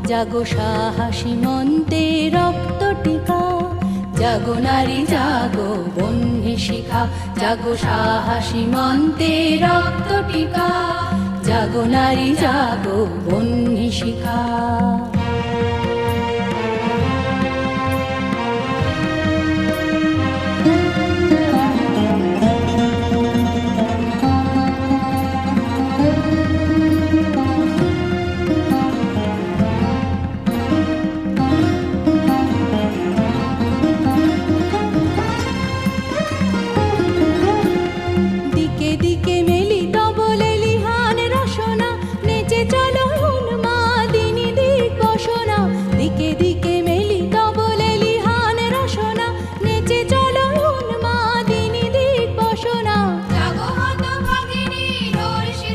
জাগো সাহসী মন্তে রক্ত টিকা। জাগো নারী জাগো বহ্নি শিখা, জাগো সাহসী মন্তে রক্ত টিকা। জাগো নারী জাগো বহ্নি শিখা।